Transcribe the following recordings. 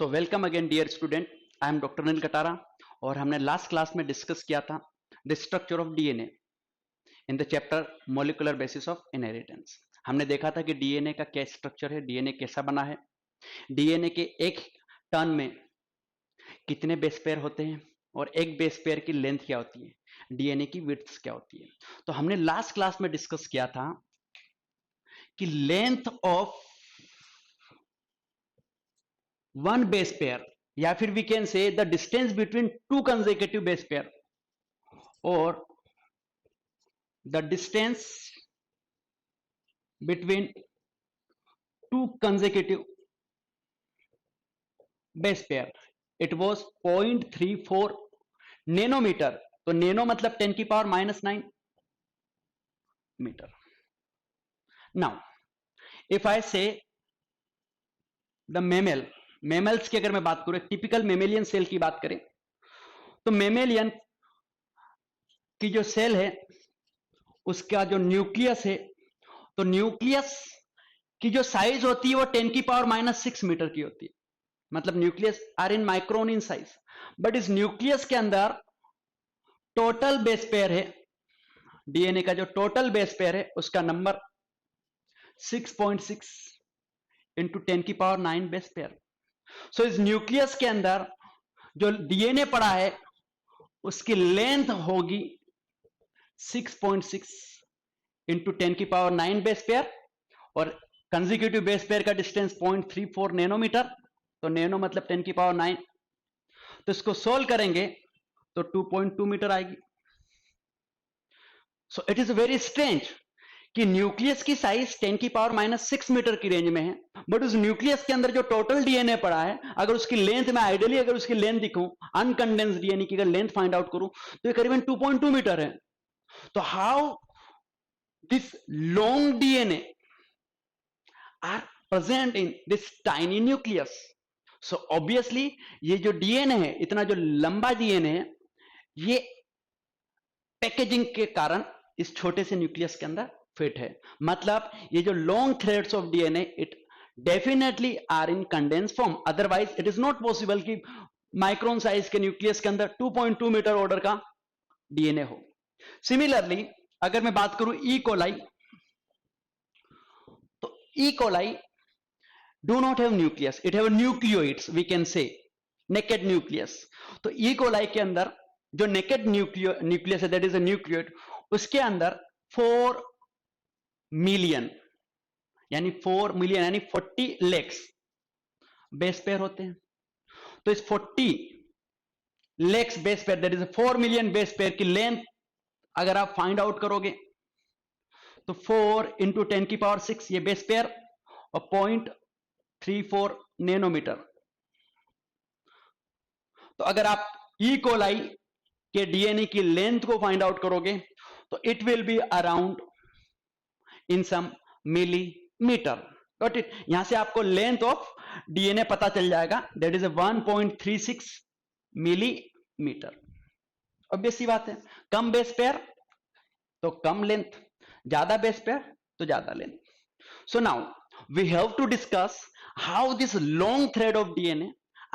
So welcome again dear student, I am doctor Anil Katara. और हमने last class में discuss किया था the structure of DNA in the chapter molecular basis of inheritance. हमने देखा था कि डीएनए का क्या स्ट्रक्चर है, डीएनए कैसा बना है, डीएनए के एक टर्न में कितने बेस पेयर होते हैं और एक बेस पेयर की लेंथ क्या होती है, डीएनए की विड्थ क्या होती है। तो हमने लास्ट क्लास में डिस्कस किया था कि length of one base pair या फिर we can say the distance between two consecutive base pair और the distance between two consecutive base pair it was 0.34 nanometer. तो नैनो मतलब 10 की power -9 meter. Now if I say the mammals की अगर मैं बात करूं, टिपिकल मेमेलियन सेल की बात करें तो मेमेलियन की जो सेल है उसका जो न्यूक्लियस है, तो न्यूक्लियस की जो साइज होती है वो 10 की पावर -6 मीटर की होती है। मतलब nucleus are in micron in size, but इस न्यूक्लियस के अंदर टोटल बेस पेयर है, डीएनए का जो टोटल बेस पेयर है उसका नंबर 6.6 इंटू 10 की पावर 9 बेस पेयर। सो इस न्यूक्लियस के अंदर जो डीएनए पड़ा है उसकी लेंथ होगी 6.6 इंटू 10 की पावर 9 बेस पेयर और कंसेक्यूटिव बेस पेयर का डिस्टेंस 0.34 नैनोमीटर। तो नैनो मतलब 10 की पावर 9। तो इसको सोल्व करेंगे तो 2.2 मीटर आएगी। So it is very strange कि न्यूक्लियस की साइज 10 की पावर -6 मीटर की रेंज में है, बट उस न्यूक्लियस के अंदर जो टोटल डीएनए पड़ा है अगर उसकी लेंथ में आइडियली अगर उसकी लेंथ दिखूं, अनकंडेंस डीएनए की अगर लेंथ फाइंड आउट करूं तो ये करीबन 2.2 मीटर है। तो how this long DNA are present in this tiny nucleus? So obviously ये जो डीएनए है, इतना जो लंबा डीएनए है, ये पैकेजिंग के कारण इस छोटे से न्यूक्लियस के अंदर फिट है। मतलब ये जो long threads of DNA it definitely are in condense form, otherwise it is not possible कि माइक्रोन साइज के न्यूक्लियस के अंदर 2.2 मीटर ऑर्डर का डीएनए हो। सिमिलरली अगर मैं बात करूं ई कोलाई, तो E coli do not have nucleus, it have nucleoids, we can say naked nucleus। तो ई कोलाई के अंदर जो नेकेड न्यूक्लियस है दैट इज अ न्यूक्लियोइड, उसके अंदर 4 मिलियन यानी 40 लेग्स बेस पेयर होते हैं। तो इस 40 legs base pair that is 4 million base pair की लेंथ अगर आप फाइंड आउट करोगे तो 4 इंटू 10 की पावर 6 ये बेस पेयर और 0.34 नैनोमीटर। तो अगर आप ई कोलाई के डीएनए की लेंथ को फाइंड आउट करोगे तो it will be around in some millimetre. Got it? यहां से आपको लेंथ ऑफ डीएनए पता चल जाएगा, दैट इज 1.36 मिलीमीटर। ऑब्वियस सी बात है, कम बेस पेयर तो कम लेंथ, ज्यादा बेस पेयर तो ज्यादा length. So now we have to discuss how this long thread of DNA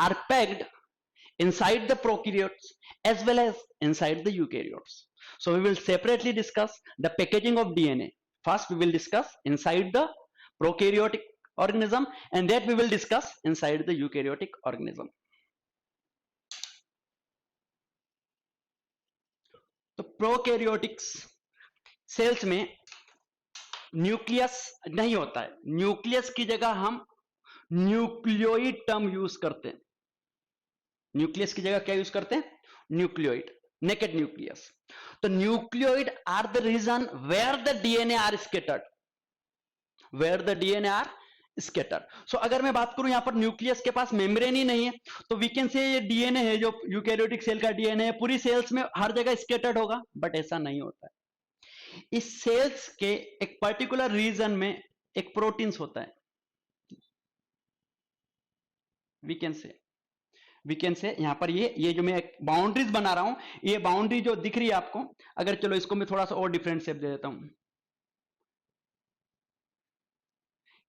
are packed inside the prokaryotes as well as inside the eukaryotes. So we will separately discuss the packaging of DNA. First we will discuss inside the prokaryotic organism and that we will discuss inside the eukaryotic organism. तो prokaryotics sales में nucleus नहीं होता है, nucleus की जगह हम nucleoid term use करते हैं। न्यूक्लियस की जगह क्या यूज करते हैं? Nucleoid, naked nucleus. तो nucleoid are the region where the DNA are scattered, where the DNA are scattered. So अगर मैं बात करूं यहां पर न्यूक्लियस के पास मेम्ब्रेन ही नहीं है तो वी कैन से ये डीएनए है जो यूकैरियोटिक सेल का डीएनए है पूरी सेल्स में हर जगह स्कैटर्ड होगा, बट ऐसा नहीं होता है। इस सेल्स के एक पर्टिकुलर रीजन में एक प्रोटीन्स होता है, वी कैन से यहां पर ये जो मैं एक बाउंड्रीज बना रहा हूं, ये बाउंड्री जो दिख रही है आपको, अगर चलो इसको मैं थोड़ा सा और डिफरेंट शेप दे देता हूं,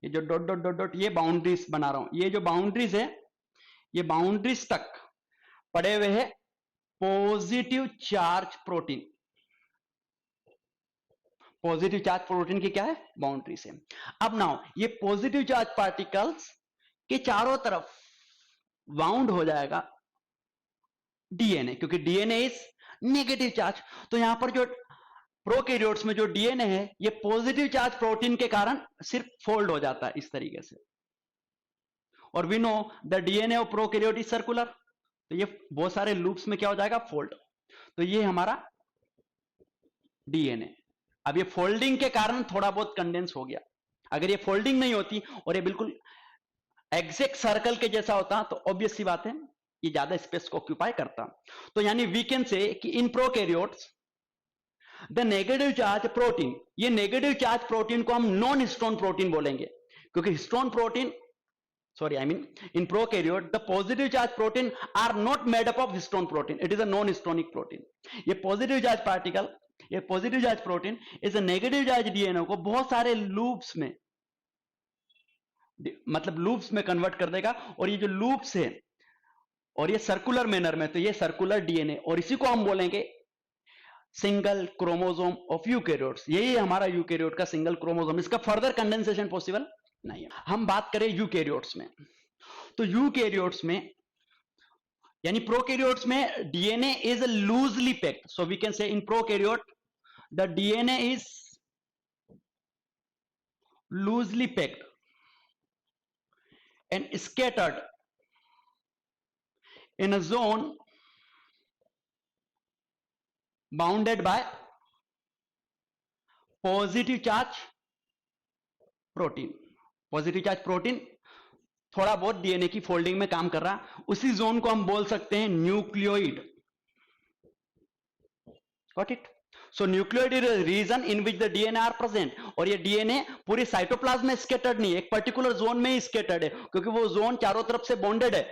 ये जो डॉट डॉट डॉट डॉट ये बाउंड्रीज बना रहा हूं, ये जो बाउंड्रीज है ये बाउंड्रीज तक पड़े हुए हैं positive charge protein. Positive charge protein की क्या है, बाउंड्री से। अब नाउ ये पॉजिटिव चार्ज पार्टिकल्स के चारों तरफ बाउंड हो जाएगा डीएनए, क्योंकि डीएनए इज नेगेटिव चार्ज। तो यहां पर जो प्रोकैरियोट्स में जो डीएनए है ये पॉजिटिव चार्ज प्रोटीन के कारण सिर्फ फोल्ड हो जाता है इस तरीके से। और we know the DNA of prokaryote is circular, तो ये बहुत सारे लूप्स में क्या हो जाएगा, फोल्ड। तो ये हमारा डीएनए। अब ये फोल्डिंग के कारण थोड़ा बहुत कंडेंस हो गया। अगर ये फोल्डिंग नहीं होती और ये बिल्कुल एग्जैक्ट सर्कल के जैसा होता तो ऑब्वियस सी बात है ये ज्यादा स्पेस को ऑक्यूपाई करता। तो यानी वी कैन से कि in prokaryotes the negative charge protein, ये नेगेटिव चार्ज प्रोटीन को हम नॉन हिस्टोन प्रोटीन बोलेंगे, क्योंकि histone protein sorry I mean in prokaryote the positive charge protein are not made up of histone protein, it is a non-histonic protein। ये positive charge particle, ये positive charge protein is a negative charge DNA को बहुत सारे loops में, मतलब loops में convert कर देगा। और ये जो loops है और ये सर्कुलर मैनर में, तो ये सर्कुलर डीएनए, और इसी को हम बोलेंगे सिंगल क्रोमोसोम ऑफ यूकैरियोट्स। यही है हमारा यूकैरियोट का सिंगल क्रोमोसोम, इसका फर्दर कंडेंसेशन पॉसिबल नहीं है। हम बात करें यूकैरियोट्स में, तो यूकैरियोट्स में यानी प्रोकैरियोट्स में DNA is loosely packed, so we can say in prokaryote the DNA is loosely packed and scattered in a zone bounded by positive charge protein। Positive charge protein थोड़ा बहुत DNA की folding में काम कर रहा, उसी zone को हम बोल सकते हैं nucleoid. Got it? So nucleoid is region in which the DNA are present. और ये डीएनए पूरी साइटोप्लाज्म में स्कैटर्ड नहीं है, एक पर्टिकुलर जोन में ही स्कैटर्ड है, क्योंकि वो जोन चारों तरफ से बॉन्डेड है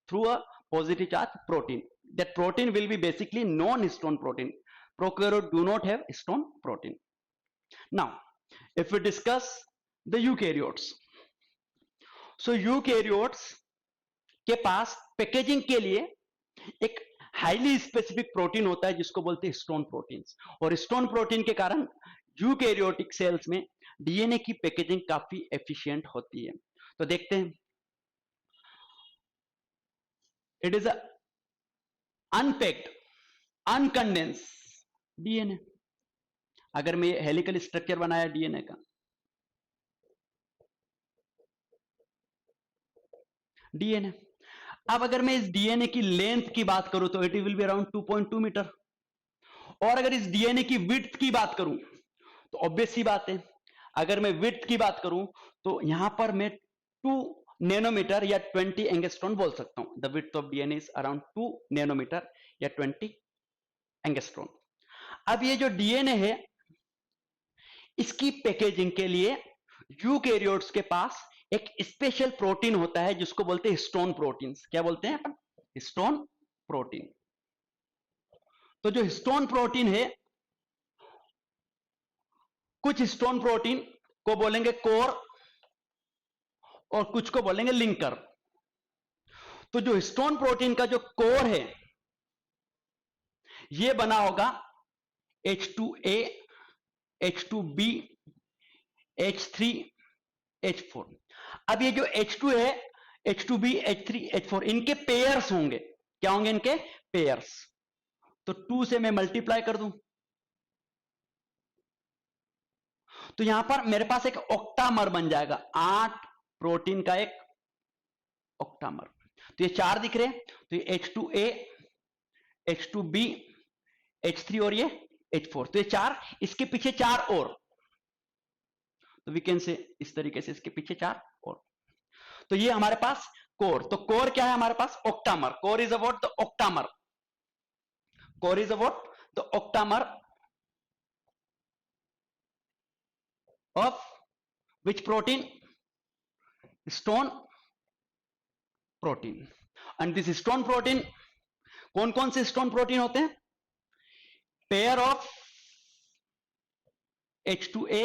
through a positive charge protein. That protein will be basically non histone protein. Prokaryote do not have histone protein. Now if we discuss the eukaryotes, so eukaryotes के पास पैकेजिंग के लिए एक हाईली स्पेसिफिक प्रोटीन होता है जिसको बोलते हैं हिस्टोन प्रोटीन्स। और हिस्टोन प्रोटीन के कारण यूकैरियोटिक सेल्स में डीएनए की पैकेजिंग काफी एफिशिएंट होती है। तो देखते हैं, इट इज अनपैक्ड अनकंडेंस डीएनए। अगर मैं हेलिकल स्ट्रक्चर बनाया डीएनए का, डीएनए, अब अगर मैं इस डीएनए की लेंथ की बात करूं तो it will be around 2.2 metre. और अगर इस डीएनए की विड्थ की बात करूं तो ऑब्वियस सी बात है, अगर मैं विड्थ की बात करूं तो यहां पर मैं 2 नैनोमीटर या 20 एंगस्ट्रॉन बोल सकता हूं। The width of DNA is around 2 nanometre या 20 एंगस्ट्रॉन। अब ये जो डीएनए है इसकी पैकेजिंग के लिए यूकैरियोट्स के पास एक स्पेशल प्रोटीन होता है जिसको बोलते हैं हिस्टोन प्रोटीन्स। क्या बोलते हैं अपन? Histone protein. तो जो हिस्टोन प्रोटीन है, कुछ हिस्टोन प्रोटीन को बोलेंगे कोर और कुछ को बोलेंगे लिंकर। तो जो हिस्टोन प्रोटीन का जो कोर है ये बना होगा H2A, H2B, H3, H4। अब ये जो H2 है, H2B, H3, H4 इनके पेयर्स होंगे। क्या होंगे इनके? पेयर्स। तो 2 से मैं मल्टीप्लाई कर दूं तो यहां पर मेरे पास एक ऑक्टामर बन जाएगा, 8 प्रोटीन का एक ऑक्टामर। तो ये 4 दिख रहे हैं, तो ये H2A, H2B, H3 और ये H4। तो ये 4, इसके पीछे 4 और, तो वी कैन से इस तरीके से इसके पीछे 4 और। तो ये हमारे पास कोर। तो कोर क्या है हमारे पास? Octamer. Core is about the octamer. Core is about the octamer of which protein? Histone protein। and this histone protein, कौन कौन से हिस्टोन प्रोटीन होते हैं? Pair of H2A,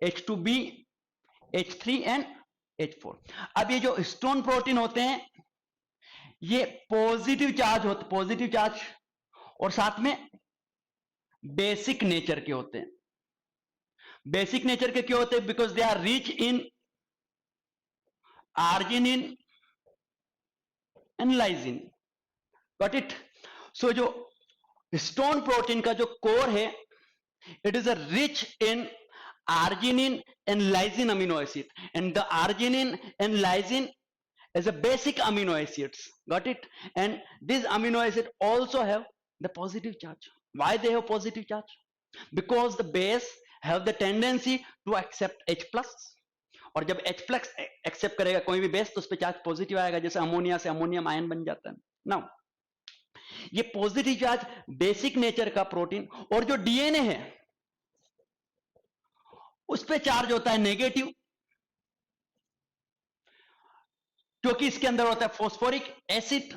H2B, H3 and H4। अब ये जो हिस्टोन प्रोटीन होते हैं ये पॉजिटिव चार्ज होते, पॉजिटिव चार्ज और साथ में बेसिक नेचर के होते हैं। बेसिक नेचर के क्यों होते हैं? Because they are rich in arginine and lysine. Got it? So जो स्टोन प्रोटीन का जो कोर है, it is a rich in arginine and lysine amino acid, and the arginine and lysine is a basic amino acids. Got it? And these amino acids also have the positive charge. Why they have positive charge? Because the base have the tendency to accept H plus, और जब H plus accept करेगा कोई भी base तो उस पर charge positive आएगा, जैसे अमोनिया से अमोनियम आयन बन जाता है। नाउ ये पॉजिटिव चार्ज बेसिक नेचर का प्रोटीन, और जो डीएनए है उस पे चार्ज होता है नेगेटिव, क्योंकि इसके अंदर होता है फॉस्फोरिक एसिड।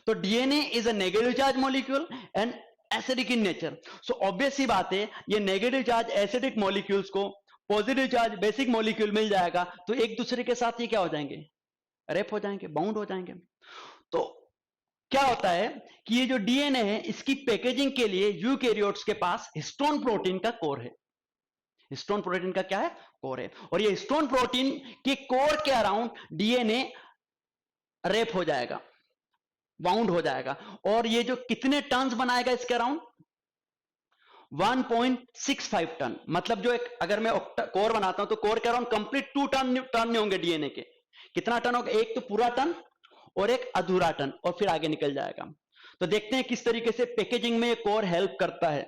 तो DNA is a negative charge molecule and acidic in nature. So obvious ही बात है, ये नेगेटिव चार्ज एसिडिक मॉलिक्यूल्स को पॉजिटिव चार्ज बेसिक मॉलिक्यूल मिल जाएगा तो एक दूसरे के साथ ये क्या हो जाएंगे? रेप हो जाएंगे, बाउंड हो जाएंगे। तो क्या होता है कि ये जो डीएनए है इसकी पैकेजिंग के लिए यूकैरियोट्स के पास हिस्टोन प्रोटीन का कोर है। हिस्टोन प्रोटीन का क्या है? कोर है। और ये हिस्टोन प्रोटीन के कोर के अराउंड डीएनए रेप हो जाएगा, बाउंड हो जाएगा। और ये जो कितने टन्स बनाएगा इसके अराउंड? 1.65 टन। मतलब जो एक, अगर मैं कोर बनाता हूं तो कोर के अराउंड कंप्लीट 2 टन नहीं होंगे डीएनए के। कितना टन होगा? एक तो पूरा टन और एक अधूरा टन, और फिर आगे निकल जाएगा। तो देखते हैं किस तरीके से पैकेजिंग में कोर हेल्प करता है।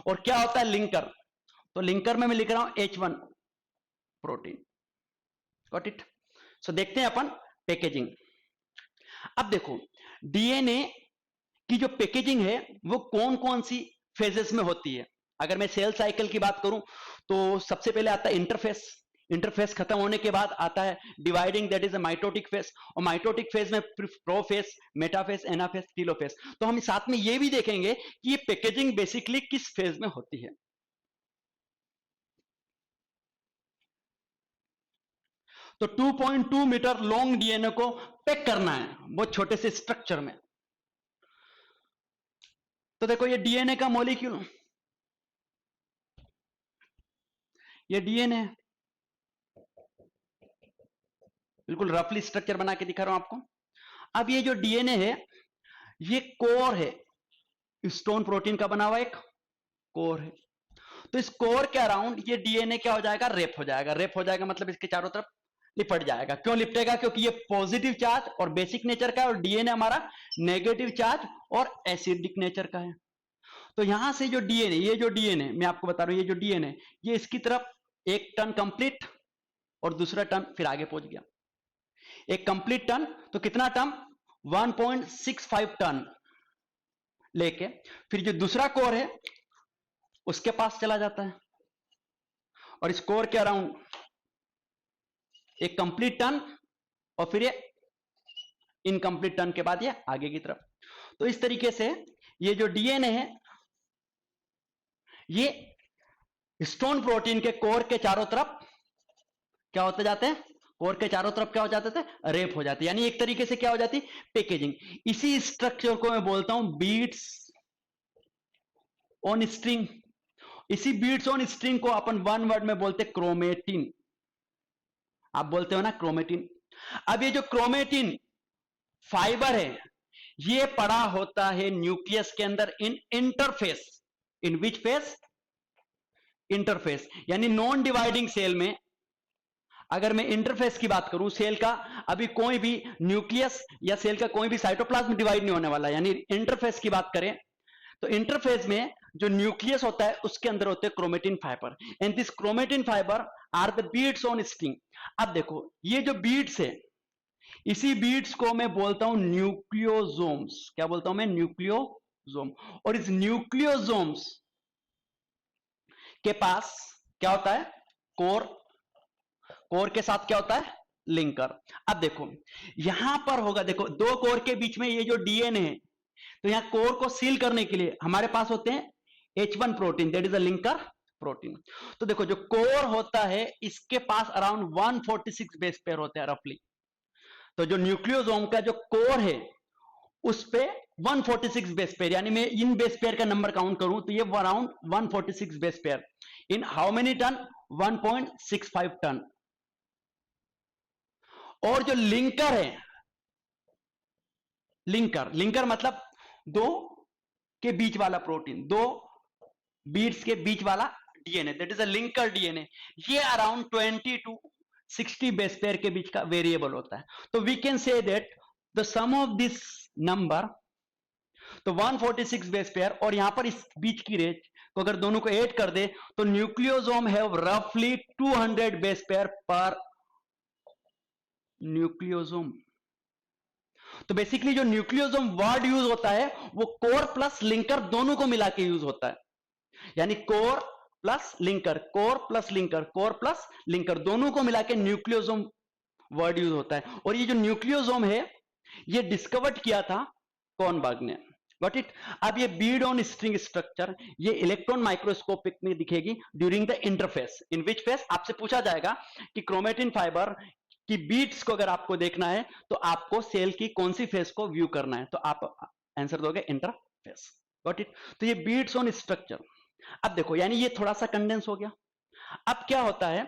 और क्या होता है लिंकर? तो लिंकर में मैं लिख रहा हूं H1 प्रोटीन। Got it? सो देखते हैं अपन पैकेजिंग। अब देखो डीएनए की जो पैकेजिंग है वो कौन कौन सी फेजेस में होती है। अगर मैं सेल साइकिल की बात करूं तो सबसे पहले आता है इंटरफेस। इंटरफेस खत्म होने के बाद आता है dividing, that is a mitotic phase. और माइटोटिक फेज में प्रोफेज, मेटाफेज, एनाफेज, टीलोफेज। तो हम साथ में ये भी देखेंगे कि ये पैकेजिंग बेसिकली किस फेज में होती है। तो 2.2 मीटर लॉन्ग डीएनए को पैक करना है बहुत छोटे से स्ट्रक्चर में। तो देखो ये डीएनए का मॉलिक्यूल, ये डीएनए बिल्कुल रफली स्ट्रक्चर बना के दिखा रहा हूं आपको। अब ये जो डीएनए है ये कोर है, स्टोन प्रोटीन का बना हुआ एक कोर है। तो इस कोर के अराउंड ये डीएनए क्या हो जाएगा? रेप हो जाएगा। रेप हो जाएगा मतलब इसके चारों तरफ लिपट जाएगा। क्यों लिपटेगा? क्योंकि ये पॉजिटिव चार्ज और बेसिक नेचर का है, और डीएनए हमारा नेगेटिव चार्ज और एसिडिक नेचर का है। तो यहां से जो डीएनए, ये जो डीएनए मैं आपको बता रहा हूं, ये जो डीएनए ये इसकी तरफ एक टन कंप्लीट और दूसरा टन फिर आगे पहुंच गया। एक कंप्लीट टन तो कितना टन? 1.65 टन लेके फिर जो दूसरा कोर है उसके पास चला जाता है, और इस कोर के अराउंड एक कंप्लीट टन और फिर ये इनकंप्लीट टन के बाद ये आगे की तरफ। तो इस तरीके से ये जो डीएनए है ये स्टोन प्रोटीन के कोर के चारों तरफ क्या होते जाते हैं? कोर के चारों तरफ क्या हो जाते थे? रेप हो जाते। यानी एक तरीके से क्या हो जाती? पैकेजिंग। इसी स्ट्रक्चर को मैं बोलता हूं बीट्स ऑन स्ट्रिंग। इसी बीट्स ऑन स्ट्रिंग को अपन वन वर्ड में बोलते क्रोमेटिन। आप बोलते हो ना क्रोमेटिन। अब ये जो क्रोमेटिन फाइबर है ये पड़ा होता है न्यूक्लियस के अंदर इन इंटरफेस। इन विच फेस? इंटरफेस। यानी नॉन डिवाइडिंग सेल में अगर मैं इंटरफेस की बात करूं, सेल का अभी कोई भी न्यूक्लियस या सेल का कोई भी साइटोप्लाज्म डिवाइड नहीं होने वाला, यानी इंटरफेस की बात करें तो इंटरफेस में जो न्यूक्लियस होता है उसके अंदर होते हैं chromatin fibre, and this chromatin fibre are the beads on string. अब देखो ये जो बीड्स है इसी बीड्स को मैं बोलता हूं न्यूक्लियोसोम्स। क्या बोलता हूं मैं? न्यूक्लियोसोम। और इस न्यूक्लियोसोम्स के पास क्या होता है? कोर। कोर के साथ क्या होता है? लिंकर। अब देखो यहां पर होगा, देखो दो कोर के बीच में ये जो डीएनए है तो यहां कोर को सील करने के लिए हमारे पास होते हैं H1 protein, that is a linker protein. तो देखो जो कोर होता है इसके पास अराउंड 146 बेस पेयर होते हैं रफली। तो जो न्यूक्लियोसोम का जो कोर है उस पे 146 बेस पेयर, यानी मैं इन बेस पेयर का नंबर काउंट करूं तो ये around 146 base pair in how many turn, 1.65 turn. और जो लिंकर है, लिंकर मतलब दो के बीच वाला प्रोटीन, दो बीड्स के बीच वाला DNA, that is a linker DNA, ये अराउंड 20 to 60 बेस पेयर के बीच का वेरिएबल होता है। तो we can say that the sum of this number, तो 146 बेस पेयर और यहां पर इस बीच की रेंज को अगर दोनों को ऐड कर दे तो न्यूक्लियोसोम हैव रफली 200 बेस पेयर पर न्यूक्लियोसोम। तो बेसिकली जो न्यूक्लियोसोम वर्ड यूज होता है वो कोर प्लस लिंकर दोनों को मिला के यूज होता है, यानी core plus linker, core plus linker, core plus linker दोनों को मिला के न्यूक्लियोसोम वर्ड यूज होता है। और ये जो न्यूक्लियोसोम है ये डिस्कवर्ड किया था कॉर्नबर्ग ने, गॉट इट। अब ये बीड ऑन स्ट्रिंग स्ट्रक्चर ये इलेक्ट्रॉन माइक्रोस्कोपिक में दिखेगी during the interface, in which face आपसे पूछा जाएगा कि क्रोमेटिन फाइबर कि बीट्स को अगर आपको देखना है तो आपको सेल की कौन सी फेस को व्यू करना है, तो आप आंसर दोगे इंटरफेस, गॉट इट। तो ये बीट्स ऑन स्ट्रक्चर। अब देखो यानी ये थोड़ा सा कंडेंस हो गया। अब क्या होता है,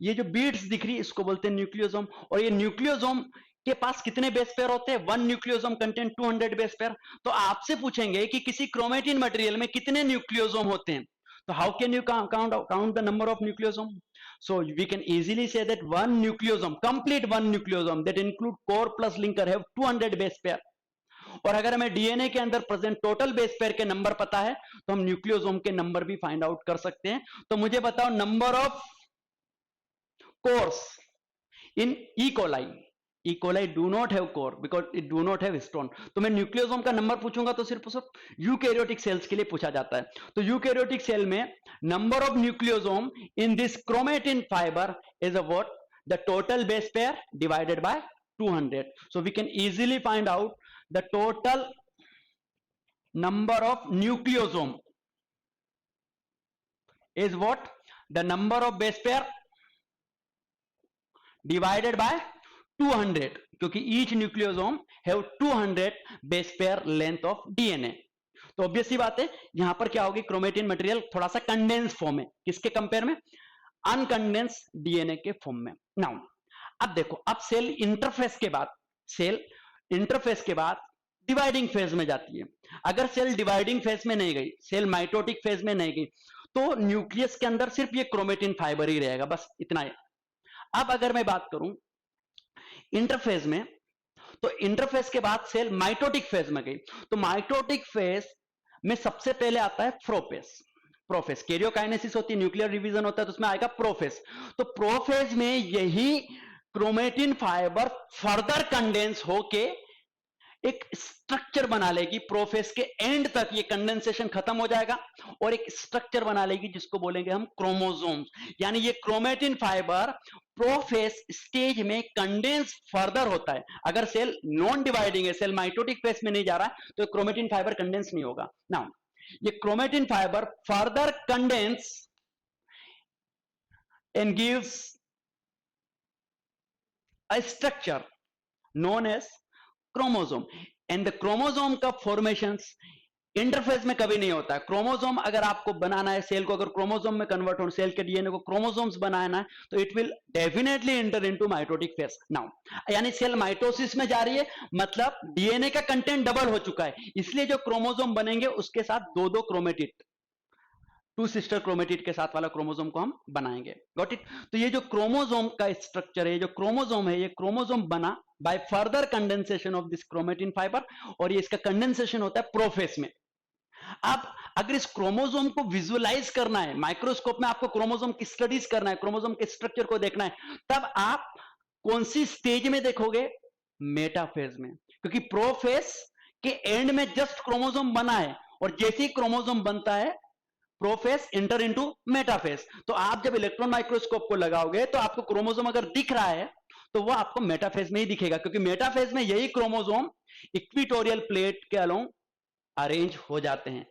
ये जो बीट्स दिख रही है इसको बोलते हैं न्यूक्लियोसोम, और ये न्यूक्लियोसोम के पास कितने बेस पेयर होते हैं, 1 न्यूक्लियोसोम कंटेन 200 बेस पेयर। तो आपसे पूछेंगे कि किसी क्रोमेटिन मटेरियल में कितने न्यूक्लियोसोम होते हैं, तो how can you count the number of nucleosome? So we can easily say that one nucleosome, complete one nucleosome that include core plus linker have 200 base pair। और अगर हमें डीएनए के अंदर प्रेजेंट टोटल बेस पेयर के number पता है तो हम न्यूक्लियोसोम के नंबर भी फाइंड आउट कर सकते हैं। तो मुझे बताओ number of course in E coli. E coli do not have core because it do not have histone. तो मैं न्यूक्लियोसोम का नंबर पूछूंगा तो सिर्फ यूकैरियोटिक सेल्स के लिए पूछा जाता है। तो यूकैरियोटिक सेल में number of nucleosome in this chromatin fibre is a what, the total base pair divided by 200। So we can easily find out the total number of nucleosome is what, the number of base pair divided by 200, क्योंकि each nucleosome have 200 base pair length of DNA। तो obvious सी बात है यहां पर क्या होगी, chromatin material थोड़ा सा कंडेंस फॉर्म है, किसके कंपेयर में, अनकंडेंस डीएनए के फॉर्म में। नाउ अब देखो, अब सेल इंटरफेस के बाद, सेल इंटरफेस के बाद डिवाइडिंग फेज में जाती है। अगर सेल डिवाइडिंग फेज में नहीं गई, सेल माइटोटिक फेज में नहीं गई, तो न्यूक्लियस के अंदर सिर्फ ये क्रोमेटिन फाइबर ही रहेगा, बस इतना ही। अब अगर मैं बात करूं इंटरफेज में, तो इंटरफेज के बाद सेल माइटोटिक फेज में गई, तो माइटोटिक फेज में सबसे पहले आता है प्रोफेज। प्रोफेज कैरियोकाइनेसिस होती है, न्यूक्लियर डिवीजन होता है, तो उसमें आएगा प्रोफेज। तो प्रोफेज में यही क्रोमेटिन फाइबर फर्दर कंडेंस होके एक स्ट्रक्चर बना लेगी। प्रोफेज के एंड तक ये कंडेंसेशन खत्म हो जाएगा और एक स्ट्रक्चर बना लेगी जिसको बोलेंगे हम क्रोमोसोम्स। यानी ये क्रोमेटिन फाइबर प्रोफेज स्टेज में कंडेंस फर्दर होता है। अगर सेल नॉन डिवाइडिंग है, सेल माइटोटिक फेज में नहीं जा रहा है, तो क्रोमेटिन फाइबर कंडेंस नहीं होगा। नाउ ये chromatin fibre further condense and gives a structure known as chromosome. And the chromosome का फॉर्मेशंस इंटरफेज में कभी नहीं होता है। क्रोमोसोम अगर आपको बनाना है, सेल को अगर क्रोमोसोम में कन्वर्ट हो, सेल के डीएनए को क्रोमोसोम्स बनाना है, तो it will definitely enter into mitotic phase. Now यानी सेल माइटोसिस में जा रही है, मतलब डीएनए का कंटेंट डबल हो चुका है, इसलिए जो क्रोमोसोम बनेंगे उसके साथ दो दो क्रोमेटिड, 2 सिस्टर क्रोमेटिड के साथ वाला क्रोमोसोम को हम बनाएंगे, गॉट इट। तो ये जो क्रोमोसोम का स्ट्रक्चर है, जो क्रोमोसोम है, ये क्रोमोसोम बना by further condensation of this chromatin fibre, और ये इसका कंडेंसेशन होता है प्रोफेज में। अब अगर इस क्रोमोसोम को विजुअलाइज करना है, माइक्रोस्कोप में आपको क्रोमोसोम की स्टडीज करना है, क्रोमोसोम के स्ट्रक्चर को देखना है, तब आप कौन सी स्टेज में देखोगे, मेटाफेज में, क्योंकि प्रोफेज के एंड में जस्ट क्रोमोसोम बना है, और जैसे ही क्रोमोसोम बनता है प्रोफेज इंटर इनटू मेटाफेज। तो आप जब इलेक्ट्रॉन माइक्रोस्कोप को लगाओगे तो आपको क्रोमोसोम अगर दिख रहा है तो वो आपको मेटाफेज में ही दिखेगा, क्योंकि मेटाफेज में यही क्रोमोसोम इक्विटोरियल प्लेट के अलोंग अरेंज हो जाते हैं,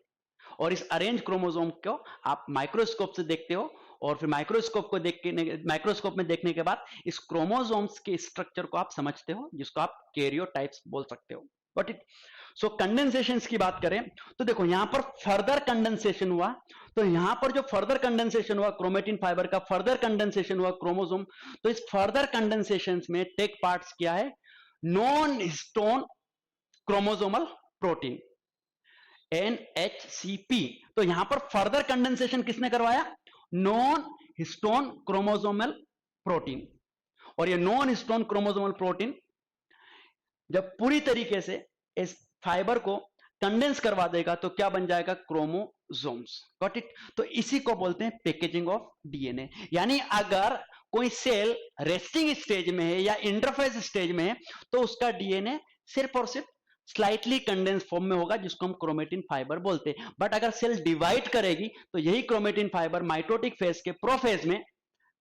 और इस अरेंज क्रोमोसोम को आप माइक्रोस्कोप से देखते हो और फिर माइक्रोस्कोप में देखने के बाद इस क्रोमोसोम्स के स्ट्रक्चर को आप समझते हो, जिसको आप कैरियोटाइप्स बोल सकते हो। बट इट सो कंडेंसेशन की बात करें तो देखो यहां पर फर्दर कंडेंसेशन हुआ, तो यहां पर जो फर्दर कंडेंसेशन हुआ क्रोमेटिन फाइबर का, फर्दर कंडेंसेशन हुआ क्रोमोसोम, तो इस फर्दर कंडेंसेशन में टेक पार्ट्स क्या है, non histone chromosomal protein NHCP। तो यहां पर फर्दर कंडेंसेशन किसने करवाया, नॉन हिस्टोन क्रोमोसोमल प्रोटीन। और ये नॉन हिस्टोन क्रोमोसोमल प्रोटीन जब पूरी तरीके से इस फाइबर को कंडेंस करवा देगा तो क्या बन जाएगा, क्रोमोसोम्स। Got it. तो इसी को बोलते हैं पैकेजिंग ऑफ डीएनए। यानी अगर कोई सेल रेस्टिंग स्टेज में है या इंटरफेस स्टेज में है तो उसका डीएनए सिर्फ और सिर्फ स्लाइटली कंडेंस फॉर्म में होगा, जिसको हम क्रोमेटिन फाइबर बोलते हैं। बट अगर सेल डिवाइड करेगी तो यही क्रोमेटिन फाइबर माइटोटिक फेज के प्रोफेज में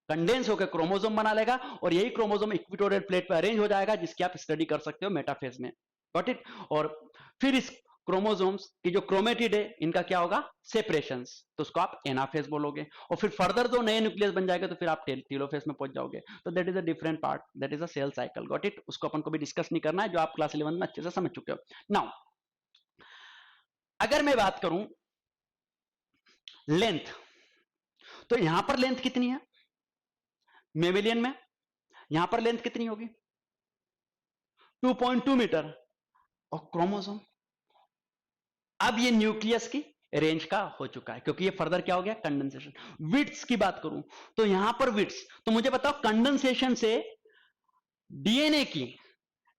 कंडेंस होकर क्रोमोसोम बना लेगा और यही क्रोमोसोम इक्वेटोरियल प्लेट पर अरेंज हो जाएगा, जिसकी आप स्टडी कर सकते हो मेटाफेज में। Got it. और फिर इस क्रोमोसोम्स की जो क्रोमेटिड है इनका क्या होगा, सेपरेशंस, तो उसको आप एनाफेज बोलोगे। और फिर फर्दर जो नए न्यूक्लियस बन जाएगा तो फिर आप टेलोफेज में पहुंच जाओगे। तो that is a different part, that is a cell cycle. Got it. उसको अपन को भी डिस्कस नहीं करना है, जो आप क्लास 11 में अच्छे से समझ चुके हो। नाउ अगर मैं बात करूं लेंथ, तो यहां पर लेंथ कितनी है मेमेलियन में, यहां पर लेंथ कितनी होगी 2.2 मीटर। और क्रोमोसोम, अब ये न्यूक्लियस की रेंज का हो चुका है, क्योंकि ये फर्दर क्या हो गया, कंडेंसेशन। विड्स की बात करूं तो यहां पर विड्स, तो मुझे बताओ कंडेंसेशन से डीएनए की,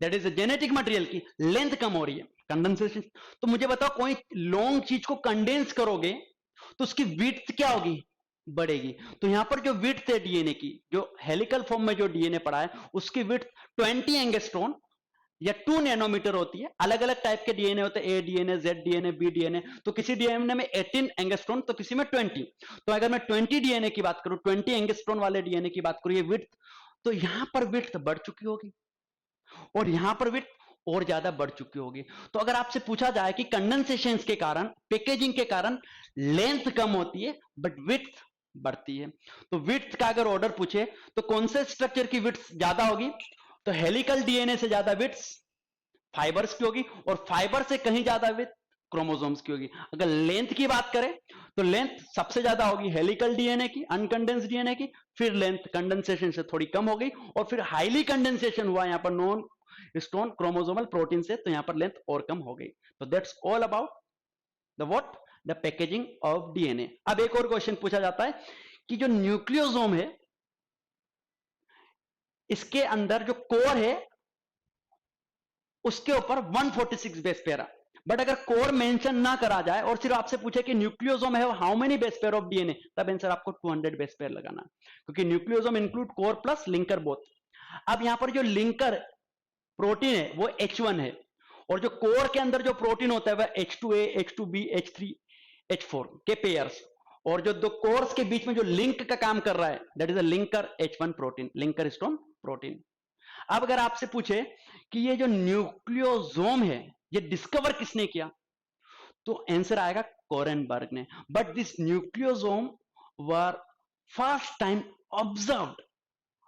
दैट इज जेनेटिक मटेरियल की लेंथ कम हो रही है कंडेंसेशन। तो मुझे बताओ कोई लॉन्ग चीज को कंडेंस करोगे तो उसकी विड्थ क्या होगी, बढ़ेगी। तो यहां पर जो विड्थ है डीएनए की, जो हेलिकल फॉर्म में जो डीएनए पड़ा है उसकी विड्थ 20 एंगस्ट्रॉन या 2 नैनोमीटर होती है। अलग अलग टाइप के डीएनए होते हैं, A DNA, Z DNA, B DNA. तो किसी डीएनए में 18 एंगस्ट्रॉन तो किसी में 20। तो अगर मैं 20 डीएनए की बात करूं, 20 एंगस्ट्रॉन वाले डीएनए की बात करूं, ये विड्थ, तो यहां पर विड्थ बढ़ चुकी होगी और यहां पर विड्थ और ज्यादा बढ़ चुकी होगी। तो अगर आपसे पूछा जाए कि कंडेंसेशन के कारण, पैकेजिंग के कारण लेंथ कम होती है बट विड्थ बढ़ती है, तो विड्थ का अगर ऑर्डर पूछे तो कौन से स्ट्रक्चर की विड्थ ज्यादा होगी, तो हेलिकल डीएनए से ज्यादा विड्थ फाइबर्स की होगी और फाइबर से कहीं ज्यादा विड्थ क्रोमोसोम्स की होगी। अगर लेंथ की बात करें तो लेंथ सबसे ज्यादा होगी हेलिकल डीएनए की, अनकंडेंस डीएनए की, फिर लेंथ कंडेंसेशन से थोड़ी कम हो गई और फिर हाईली कंडेंसेशन हुआ यहां पर नॉन हिस्टोन क्रोमोसोमल प्रोटीन से, तो यहां पर लेंथ और कम हो गई। तो that's all about the what, the packaging of DNA. अब एक और क्वेश्चन पूछा जाता है कि जो न्यूक्लियोसोम है इसके अंदर जो कोर है उसके ऊपर 146 बेस पेयर है, बट अगर कोर मेंशन ना करा जाए और सिर्फ आपसे पूछे कि न्यूक्लियोसोम है how many base pair of DNA, तब आंसर आपको 200 बेस पेयर लगाना, क्योंकि nucleosome include core plus linker both. अब यहां पर जो लिंकर प्रोटीन है वो H1 है और जो कोर के अंदर जो प्रोटीन होता है वह H2A, H2B, H3, H4 के पेयर्स, और जो दो कोर्स के बीच में जो लिंक का काम कर रहा है that is a linker H1 protein, linker stone protein. अब अगर आपसे पूछे कि ये जो न्यूक्लियोसोम है ये डिस्कवर किसने किया, तो आंसर आएगा कोरेनबर्ग ने। But this nucleosome were first time observed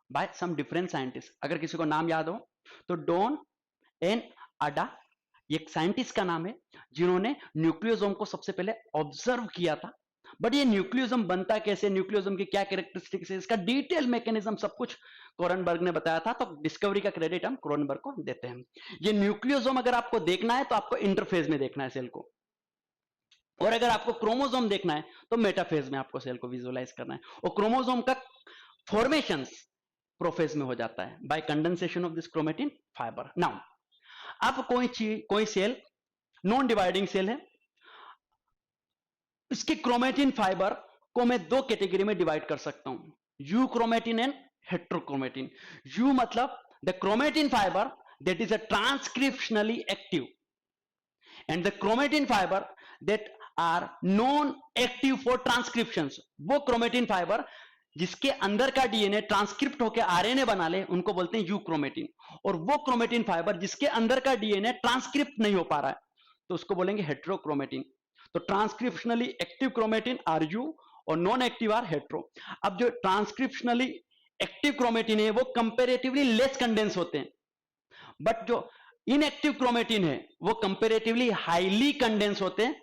by some different scientist. अगर किसी को नाम याद हो तो डॉन एन अडा, ये एक साइंटिस्ट का नाम है जिन्होंने न्यूक्लियोसोम को सबसे पहले ऑब्जर्व किया था। बट ये न्यूक्लियोसोम बनता कैसे, न्यूक्लियोसोम की क्या कैरेक्टरिस्टिक्स है, इसका डिटेल मैकेनिज्म सब कुछ कोरेनबर्ग ने बताया था, तो डिस्कवरी का क्रेडिट हम कोरेनबर्ग को देते हैं। ये न्यूक्लियोसोम अगर आपको देखना है तो आपको इंटरफेज में देखना है सेल को, और अगर आपको क्रोमोसोम देखना है तो मेटाफेज में आपको सेल को विजुअलाइज करना है। और क्रोमोसोम का फॉर्मेशंस प्रोफेज में हो जाता है bye condensation of this chromatin fibre. Now अब कोई सेल नॉन डिवाइडिंग सेल है, इसके क्रोमेटिन फाइबर को मैं दो कैटेगरी में डिवाइड कर सकता हूं, euchromatin and heterochromatin. Eu मतलब the chromatin fiber that is a transcriptionally active and the chromatin fiber that are non active for transcription. वो क्रोमेटिन फाइबर जिसके अंदर का डीएनए ट्रांसक्रिप्ट होकर आरएनए बना ले उनको बोलते हैं यू क्रोमेटिन, और वो क्रोमेटिन फाइबर जिसके अंदर का डीएनए ट्रांसक्रिप्ट नहीं हो पा रहा है तो उसको बोलेंगे हेट्रोक्रोमेटिन। तो transcriptionally active chromatin are eu और नॉन एक्टिव आर हेट्रो। अब जो ट्रांसक्रिप्शनली एक्टिव क्रोमेटिन है वो कंपेरेटिवली लेस कंडेंस होते हैं, बट जो इनएक्टिव क्रोमेटिन है वो कंपेरेटिवली हाईली कंडेंस होते हैं।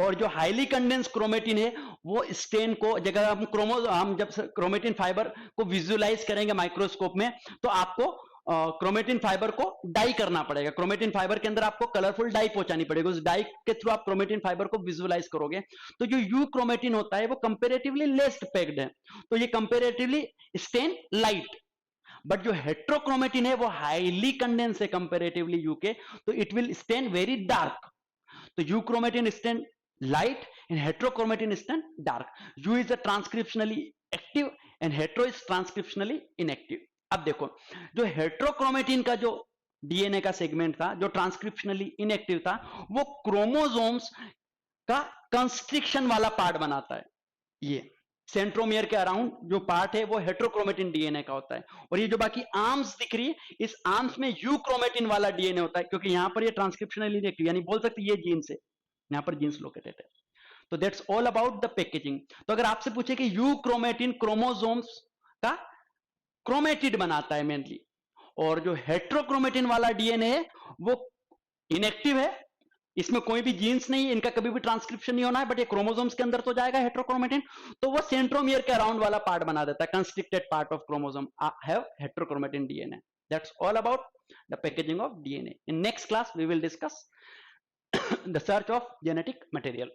और जो हाईली कंडेंस क्रोमेटिन है वो स्टेन को, जगह हम जब क्रोमेटिन फाइबर को विजुअलाइज करेंगे माइक्रोस्कोप में, तो आपको क्रोमेटिन फाइबर को डाई करना पड़ेगा। क्रोमेटिन फाइबर के अंदर आपको कलरफुल डाई पहुंचानी पड़ेगी, उस डाई के थ्रू आप क्रोमेटिन फाइबर को विजुअलाइज करोगे। तो जो यू क्रोमेटिन होता है वो कंपेरेटिवली लेस पैक्ड है, तो ये कंपेरेटिवली स्टेन लाइट। बट जो हेट्रोक्रोमेटिन है वो हाईली कंडेंस है कंपेरेटिवली यू के, तो it will stain very dark. तो euchromatin stain light and heterochromatin stand dark. U is a transcriptionally active and hetero is transcriptionally inactive. अब देखो जो हेट्रोक्रोमेटिन का जो डीएनए का सेगमेंट था जो ट्रांसक्रिप्शनली इनएक्टिव था, वो क्रोमोसोम्स का कंस्ट्रिक्शन वाला पार्ट बनाता है। ये सेंट्रोमियर के अराउंड जो पार्ट है वो हेट्रोक्रोमेटिन डीएनए का होता है। और ये जो बाकी आर्म्स दिख रही है, इस आर्म्स में यू क्रोमेटिन वाला डीएनए होता है, क्योंकि यहां पर ये ट्रांसक्रिप्शनली इनएक्टिव, यानी बोल सकते ये जीन्स है, यहां पर जीन्स लोकेटेड है। तो that's all about the packaging. तो अगर आपसे पूछे कि यू क्रोमेटिन क्रोमोसोम्स का क्रोमेटिड बनाता है मेनली, और जो हेट्रोक्रोमेटिन वाला डीएनए है वो इनएक्टिव है, इसमें कोई भी जीन्स नहीं है, इनका कभी भी ट्रांसक्रिप्शन नहीं होना है, बट ये क्रोमोसोम्स के अंदर तो जाएगा हेट्रोक्रोमेटिन, तो वो सेंट्रोमियर के अराउंड वाला पार्ट बना देता है। Constricted part of chromosome have heterochromatin DNA. That's all about the packaging of DNA. In next class we will discuss the search of genetic material.